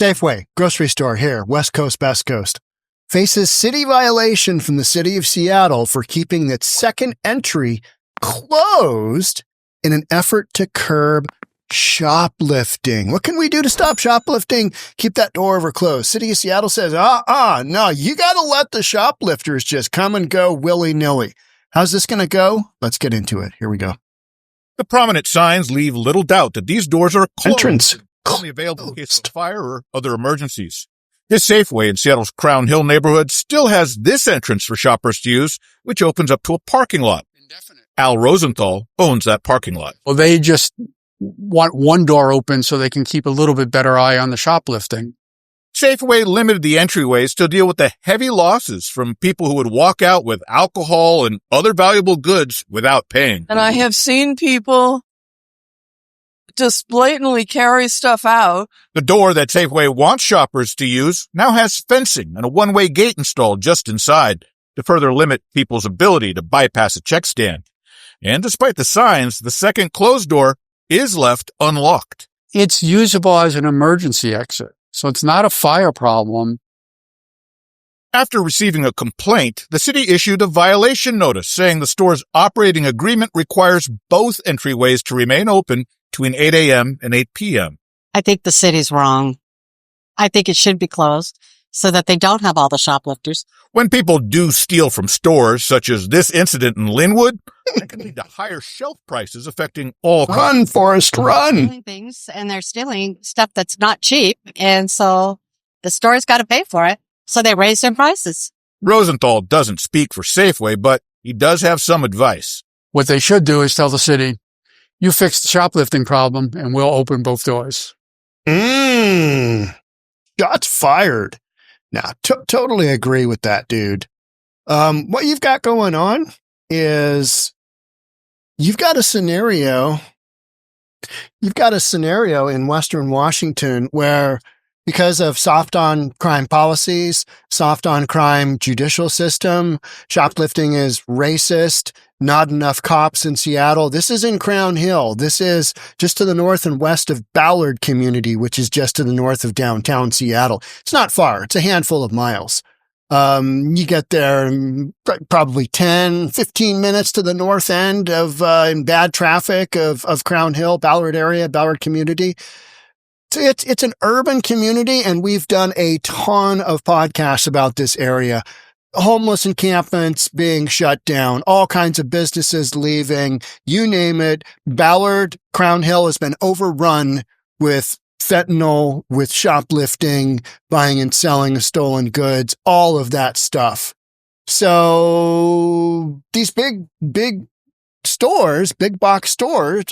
Safeway, grocery store here, West Coast, Best Coast, faces city violation from the city of Seattle for keeping its second entry closed in an effort to curb shoplifting. What can we do to stop shoplifting? Keep that door ever closed. City of Seattle says, no, you got to let the shoplifters just come and go willy-nilly. How's this going to go? Let's get into it. Here we go. The prominent signs leave little doubt that these doors are closed. Entrance Only available in case of fire or other emergencies. This Safeway in Seattle's Crown Hill neighborhood still has this entrance for shoppers to use, which opens up to a parking lot. Indefinite. Al Rosenthal owns that parking lot. Well, they just want one door open so they can keep a little bit better eye on the shoplifting. Safeway limited the entryways to deal with the heavy losses from people who would walk out with alcohol and other valuable goods without paying. And I have seen people just blatantly carry stuff out. The door that Safeway wants shoppers to use now has fencing and a one-way gate installed just inside to further limit people's ability to bypass a check stand. And despite the signs, the second closed door is left unlocked. It's usable as an emergency exit, so it's not a fire problem. After receiving a complaint, the city issued a violation notice saying the store's operating agreement requires both entryways to remain open between 8 a.m. and 8 p.m. I think the city's wrong. I think it should be closed so that they don't have all the shoplifters. When people do steal from stores, such as this incident in Linwood, that can lead to higher shelf prices affecting all Run, Forrest, run. They're stealing things, and they're stealing stuff that's not cheap, and so the store's got to pay for it. So they raise their prices. Rosenthal doesn't speak for Safeway, but he does have some advice. What they should do is tell the city, you fix the shoplifting problem and we'll open both doors. Shots fired. Now, totally agree with that, dude. What you've got going on is you've got a scenario in Western Washington where, because of soft on crime policies, soft on crime judicial system, shoplifting is racist, not enough cops in Seattle. This is in Crown Hill. This is just to the north and west of Ballard community, which is just to the north of downtown Seattle. It's not far. It's a handful of miles. You get there in probably 10, 15 minutes to the north end of, in bad traffic of Crown Hill, Ballard area, Ballard community. It's an urban community, and we've done a ton of podcasts about this area. Homeless encampments being shut down, all kinds of businesses leaving, you name it. Ballard, Crown Hill has been overrun with fentanyl, with shoplifting, buying and selling of stolen goods, all of that stuff. So these big stores, big box stores,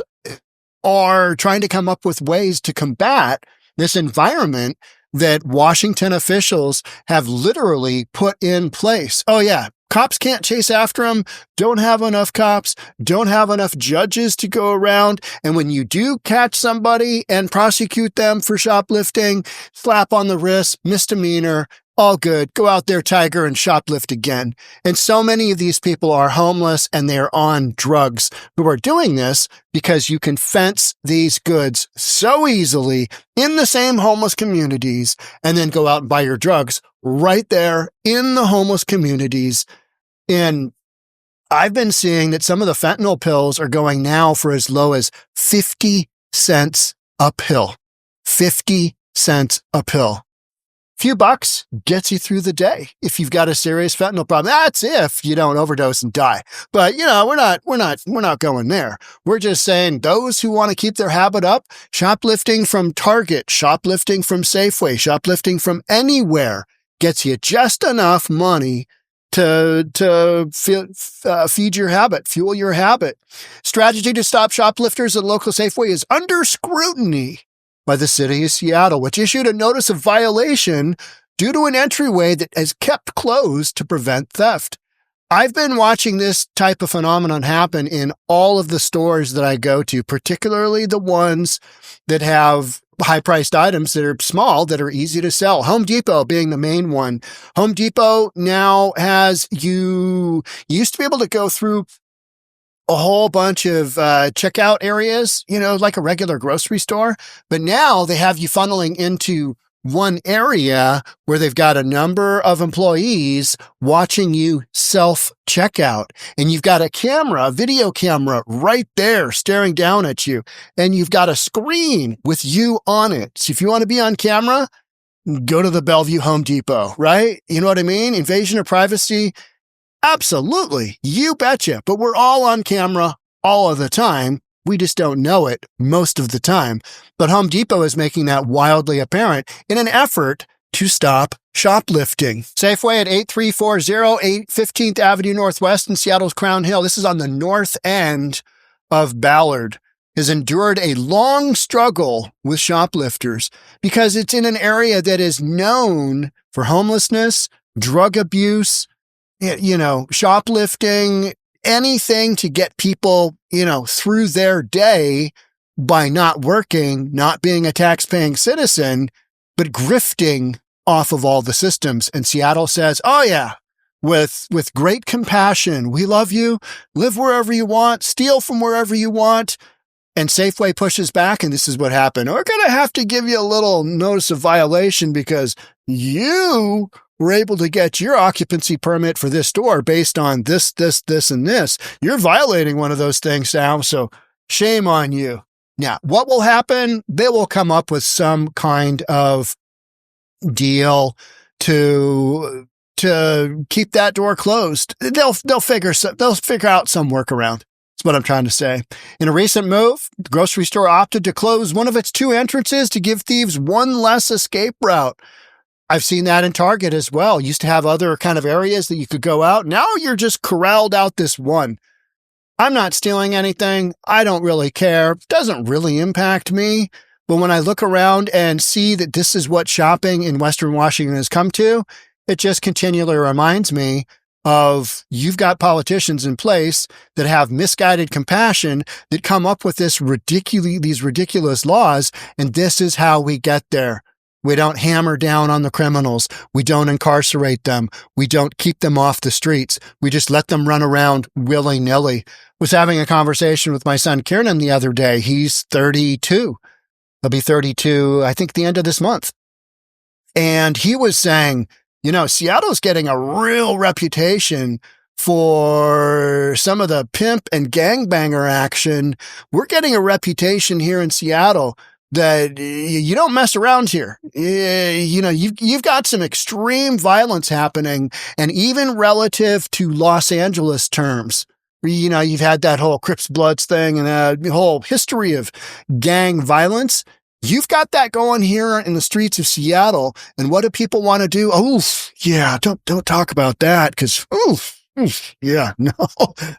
are trying to come up with ways to combat this environment that Washington officials have literally put in place. Oh yeah, cops can't chase after them, don't have enough cops, don't have enough judges to go around, and when you do catch somebody and prosecute them for shoplifting, slap on the wrist, misdemeanor, all good. Go out there, Tiger, and shoplift again. And so many of these people are homeless and they're on drugs who are doing this because you can fence these goods so easily in the same homeless communities and then go out and buy your drugs right there in the homeless communities. And I've been seeing that some of the fentanyl pills are going now for as low as 50 cents a pill. 50 cents a pill. Few bucks gets you through the day if you've got a serious fentanyl problem. That's if you don't overdose and die. But you know, we're not going there. We're just saying those who want to keep their habit up, shoplifting from Target, shoplifting from Safeway, shoplifting from anywhere gets you just enough money to feed your habit, fuel your habit. Strategy to stop shoplifters at local Safeway is under scrutiny by the city of Seattle, which issued a notice of violation due to an entryway that is kept closed to prevent theft. I've been watching this type of phenomenon happen in all of the stores that I go to, particularly the ones that have high-priced items that are small, that are easy to sell. Home Depot being the main one. Home Depot now has you used to be able to go through a whole bunch of checkout areas, you know, like a regular grocery store. But now they have you funneling into one area where they've got a number of employees watching you self-checkout. And you've got a video camera right there staring down at you. And you've got a screen with you on it. So if you want to be on camera, go to the Bellevue Home Depot, right? You know what I mean? Invasion of privacy. Absolutely. You betcha. But we're all on camera all of the time. We just don't know it most of the time. But Home Depot is making that wildly apparent in an effort to stop shoplifting. Safeway at 8340 15th Avenue Northwest in Seattle's Crown Hill. This is on the north end of Ballard. Has endured a long struggle with shoplifters because it's in an area that is known for homelessness, drug abuse, shoplifting, anything to get people, through their day by not working, not being a tax-paying citizen, but grifting off of all the systems. And Seattle says, oh yeah, with great compassion, we love you, live wherever you want, steal from wherever you want. And Safeway pushes back, and this is what happened. We're going to have to give you a little notice of violation because you were able to get your occupancy permit for this store based on this, and this. You're violating one of those things now, so shame on you. Now, what will happen? They will come up with some kind of deal to keep that door closed. They'll figure out some workaround. That's what I'm trying to say. In a recent move, the grocery store opted to close one of its 2 entrances to give thieves one less escape route. I've seen that in Target as well. Used to have other kind of areas that you could go out. Now you're just corralled out this one. I'm not stealing anything. I don't really care. It doesn't really impact me. But when I look around and see that this is what shopping in Western Washington has come to, it just continually reminds me of you've got politicians in place that have misguided compassion that come up with these ridiculous laws. And this is how we get there. We don't hammer down on the criminals. We don't incarcerate them. We don't keep them off the streets. We just let them run around willy-nilly. Was having a conversation with my son Kieran the other day. He's 32. He'll be 32, I think, the end of this month. And he was saying, Seattle's getting a real reputation for some of the pimp and gangbanger action. We're getting a reputation here in Seattle that you don't mess around here. You've got some extreme violence happening, and even relative to Los Angeles terms. You've had that whole Crips Bloods thing and the whole history of gang violence. You've got that going here in the streets of Seattle. And what do people want to do? Oof, yeah, don't talk about that because, yeah, no,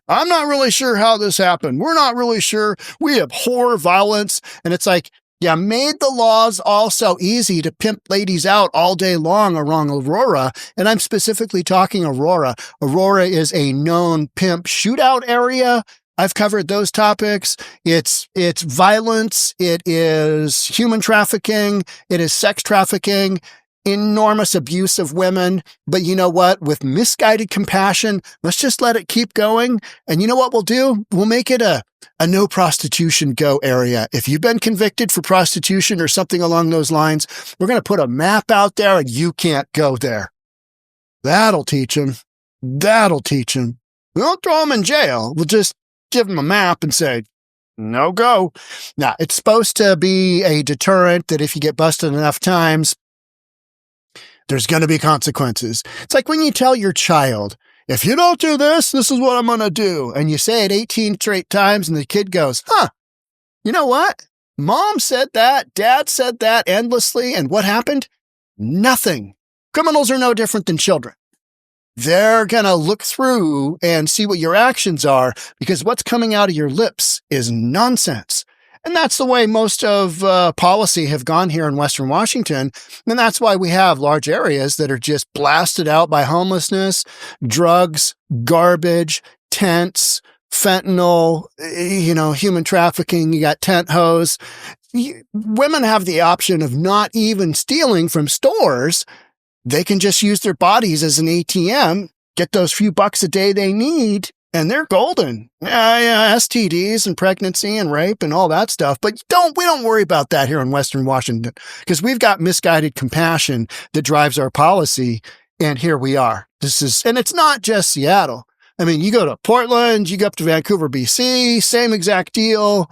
I'm not really sure how this happened. We're not really sure. We abhor violence. And it's like, yeah, made the laws all so easy to pimp ladies out all day long around Aurora. And I'm specifically talking Aurora. Aurora is a known pimp shootout area. I've covered those topics. It's violence. It is human trafficking. It is sex trafficking, enormous abuse of women. But you know what? With misguided compassion, let's just let it keep going. And you know what we'll do? We'll make it a no prostitution go area. If you've been convicted for prostitution or something along those lines, we're going to put a map out there and you can't go there. That'll teach them. That'll teach them. We won't throw them in jail. We'll just give them a map and say, no go. Now, it's supposed to be a deterrent that if you get busted enough times, there's going to be consequences. It's like when you tell your child, if you don't do this, this is what I'm going to do. And you say it 18 straight times and the kid goes, you know what? Mom said that. Dad said that endlessly. And what happened? Nothing. Criminals are no different than children. They're going to look through and see what your actions are because what's coming out of your lips is nonsense. And that's the way most of policy have gone here in Western Washington. And that's why we have large areas that are just blasted out by homelessness, drugs, garbage, tents, fentanyl, human trafficking. You got tent hoes. Women have the option of not even stealing from stores. They can just use their bodies as an ATM, get those few bucks a day they need, and they're golden. Yeah, STDs and pregnancy and rape and all that stuff. But we don't worry about that here in Western Washington because we've got misguided compassion that drives our policy. And here we are. And it's not just Seattle. I mean, you go to Portland, you go up to Vancouver, BC, same exact deal.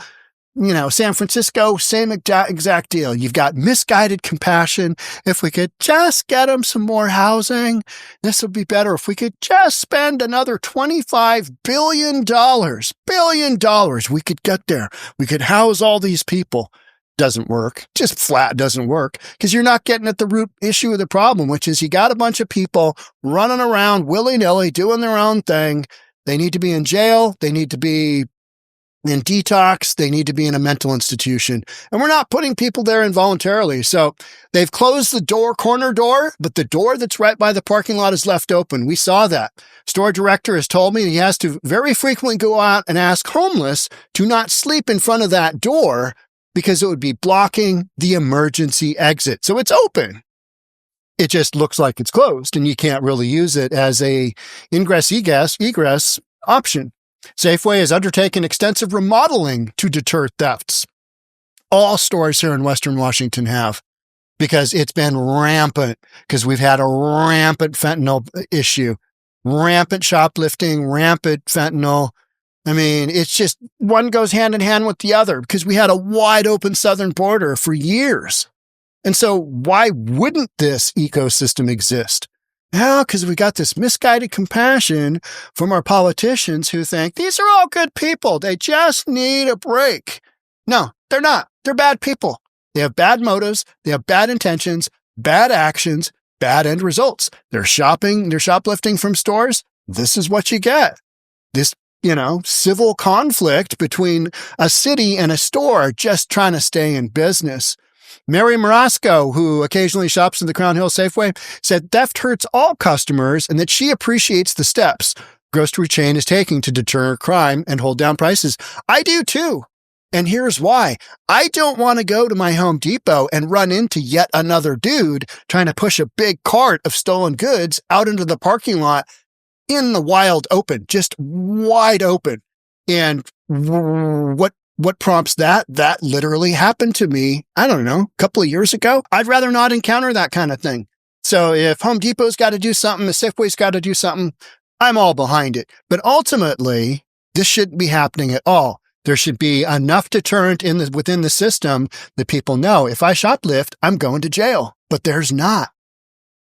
San Francisco, same exact deal. You've got misguided compassion. If we could just get them some more housing, this would be better. If we could just spend another $25 billion, we could get there. We could house all these people. Doesn't work. Just flat doesn't work because you're not getting at the root issue of the problem, which is you got a bunch of people running around willy-nilly doing their own thing. They need to be in jail. They need to be in detox. They need to be in a mental institution. And we're not putting people there involuntarily. So they've closed the corner door, but the door that's right by the parking lot is left open. We saw that. Store director has told me he has to very frequently go out and ask homeless to not sleep in front of that door because it would be blocking the emergency exit. So it's open. It just looks like it's closed and you can't really use it as a egress option. Safeway has undertaken extensive remodeling to deter thefts. All stores here in Western Washington have, because it's been rampant, because we've had a rampant fentanyl issue, rampant shoplifting, rampant fentanyl. I mean, it's just one goes hand in hand with the other because we had a wide open southern border for years. And so why wouldn't this ecosystem exist? Yeah, because we got this misguided compassion from our politicians who think these are all good people. They just need a break. No, they're not. They're bad people. They have bad motives. They have bad intentions, bad actions, bad end results. They're shoplifting from stores. This is what you get. This, civil conflict between a city and a store just trying to stay in business. Mary Marasco, who occasionally shops in the Crown Hill Safeway, said theft hurts all customers and that she appreciates the steps grocery chain is taking to deter crime and hold down prices. I do too. And here's why. I don't want to go to my Home Depot and run into yet another dude trying to push a big cart of stolen goods out into the parking lot in the wild open, just wide open. And what prompts that? That literally happened to me, I don't know, a couple of years ago. I'd rather not encounter that kind of thing. So if Home Depot's got to do something, the Safeway's got to do something, I'm all behind it. But ultimately, this shouldn't be happening at all. There should be enough deterrent within the system that people know if I shoplift, I'm going to jail. But there's not.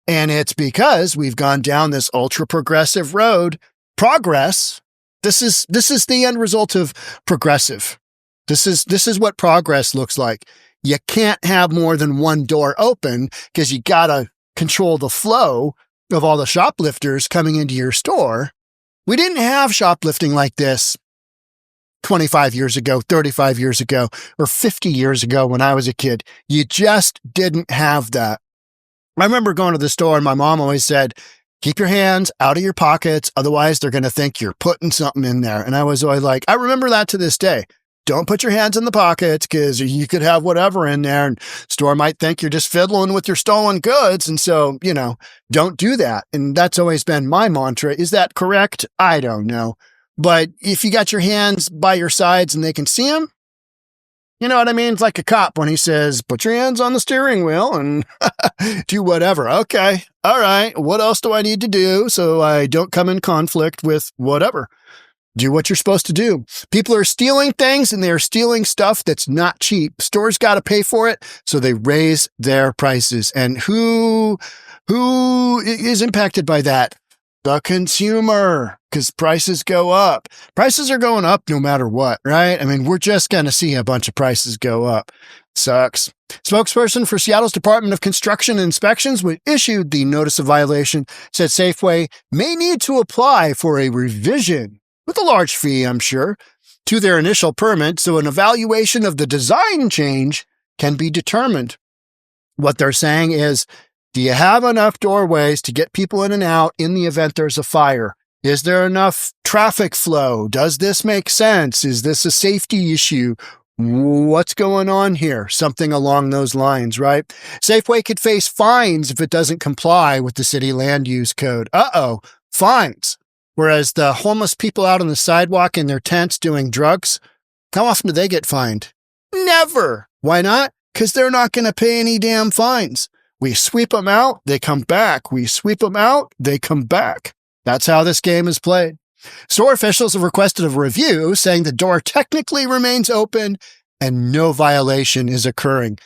And it's because we've gone down this ultra progressive road. Progress. This is the end result of progressive. This is what progress looks like. You can't have more than one door open because you got to control the flow of all the shoplifters coming into your store. We didn't have shoplifting like this 25 years ago, 35 years ago, or 50 years ago when I was a kid. You just didn't have that. I remember going to the store and my mom always said, keep your hands out of your pockets. Otherwise, they're going to think you're putting something in there. And I was always like, I remember that to this day. Don't put your hands in the pockets because you could have whatever in there and store might think you're just fiddling with your stolen goods. And so, don't do that. And that's always been my mantra. Is that correct? I don't know. But if you got your hands by your sides and they can see them, you know what I mean? It's like a cop when he says, put your hands on the steering wheel and do whatever. Okay. All right. What else do I need to do so I don't come in conflict with whatever? Do what you're supposed to do. People are stealing things and they're stealing stuff that's not cheap. Stores got to pay for it. So they raise their prices. And who is impacted by that? The consumer, because prices go up. Prices are going up no matter what, right? I mean, we're just going to see a bunch of prices go up. Sucks. Spokesperson for Seattle's Department of Construction and Inspections, which issued the notice of violation, said Safeway may need to apply for a revision with a large fee, I'm sure, to their initial permit, so an evaluation of the design change can be determined. What they're saying is, do you have enough doorways to get people in and out in the event there's a fire? Is there enough traffic flow? Does this make sense? Is this a safety issue? What's going on here? Something along those lines, right? Safeway could face fines if it doesn't comply with the city land use code. Fines. Whereas the homeless people out on the sidewalk in their tents doing drugs, how often do they get fined? Never. Why not? Because they're not going to pay any damn fines. We sweep them out, they come back. We sweep them out, they come back. That's how this game is played. Store officials have requested a review saying the door technically remains open and no violation is occurring.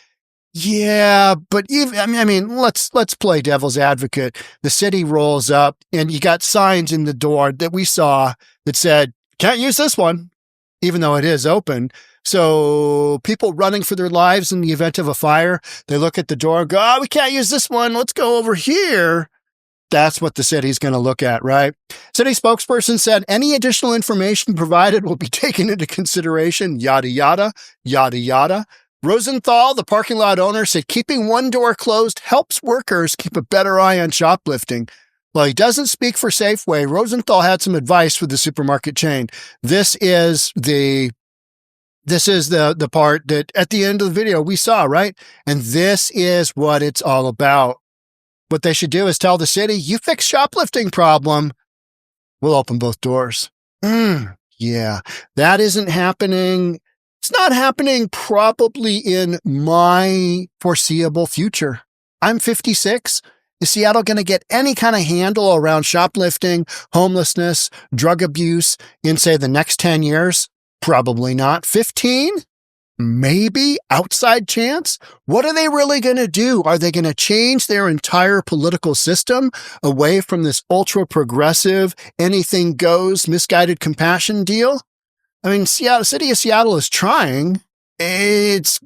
Yeah, but even, I mean, let's play devil's advocate. The city rolls up and you got signs in the door that we saw that said, can't use this one, even though it is open. So people running for their lives in the event of a fire, they look at the door and go, oh, we can't use this one. Let's go over here. That's what the city's going to look at, right? City spokesperson said any additional information provided will be taken into consideration, yada, yada, yada, yada. Rosenthal, the parking lot owner, said keeping one door closed helps workers keep a better eye on shoplifting. While he doesn't speak for Safeway, Rosenthal had some advice for the supermarket chain. This is the part that at the end of the video we saw, right? And this is what it's all about. What they should do is tell the city, you fix shoplifting problem, we'll open both doors. Yeah, that isn't happening. It's not happening probably in my foreseeable future. I'm 56. Is Seattle going to get any kind of handle around shoplifting, homelessness, drug abuse in, say, the next 10 years? Probably not. 15? Maybe. Outside chance? What are they really going to do? Are they going to change their entire political system away from this ultra-progressive, anything goes, misguided compassion deal? I mean, city of Seattle is trying. It's,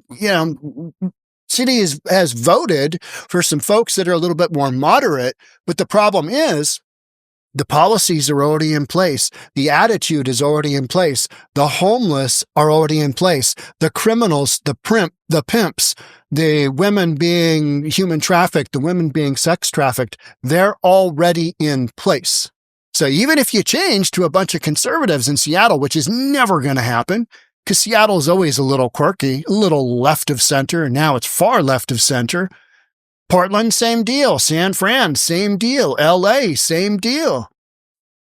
city has voted for some folks that are a little bit more moderate, but the problem is the policies are already in place. The attitude is already in place. The homeless are already in place. The criminals, the pimps, the women being human trafficked, the women being sex trafficked, they're already in place. So even if you change to a bunch of conservatives in Seattle, which is never going to happen, because Seattle is always a little quirky, a little left of center, and now it's far left of center. Portland, same deal. San Fran, same deal. LA, same deal.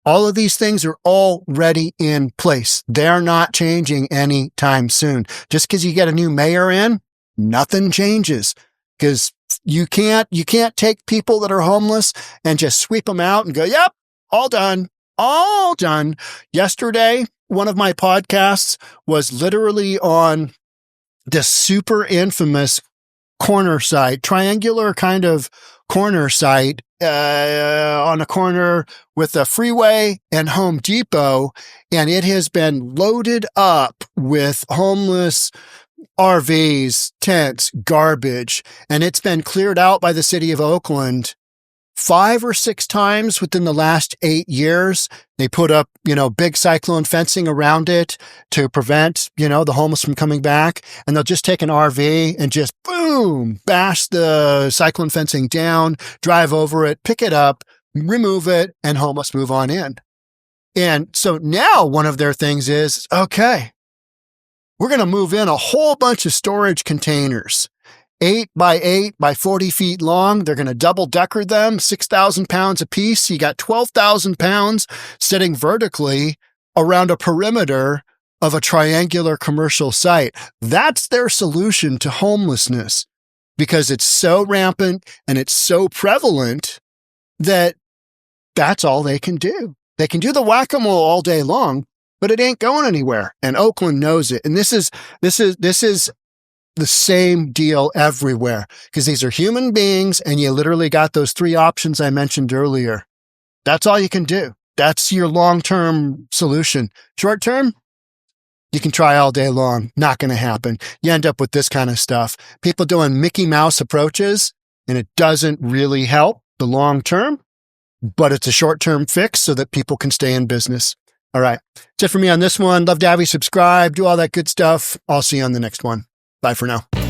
All of these things are already in place. They're not changing anytime soon. Just because you get a new mayor in, nothing changes. Because you can't take people that are homeless and just sweep them out and go, yep, all done. All done. Yesterday, one of my podcasts was literally on the super infamous corner site, triangular kind of corner site on a corner with a freeway and Home Depot. And it has been loaded up with homeless RVs, tents, garbage. And it's been cleared out by the city of Oakland 5 or 6 times within the last 8 years. They put up, big cyclone fencing around it to prevent, the homeless from coming back. And they'll just take an RV and just boom, bash the cyclone fencing down, drive over it, pick it up, remove it, and homeless move on in. And so now one of their things is, okay, we're going to move in a whole bunch of storage containers. 8 by 8 by 40 feet long. They're going to double decker them, 6,000 pounds a piece. You got 12,000 pounds sitting vertically around a perimeter of a triangular commercial site. That's their solution to homelessness because it's so rampant and it's so prevalent that that's all they can do. They can do the whack-a-mole all day long, but it ain't going anywhere. And Oakland knows it. And this is the same deal everywhere because these are human beings and you literally got those 3 options I mentioned earlier. That's all you can do. That's your long-term solution. Short-term, you can try all day long. Not going to happen. You end up with this kind of stuff. People doing Mickey Mouse approaches and it doesn't really help the long-term, but it's a short-term fix so that people can stay in business. All right. That's it for me on this one. Love to have you subscribe, do all that good stuff. I'll see you on the next one. Bye for now.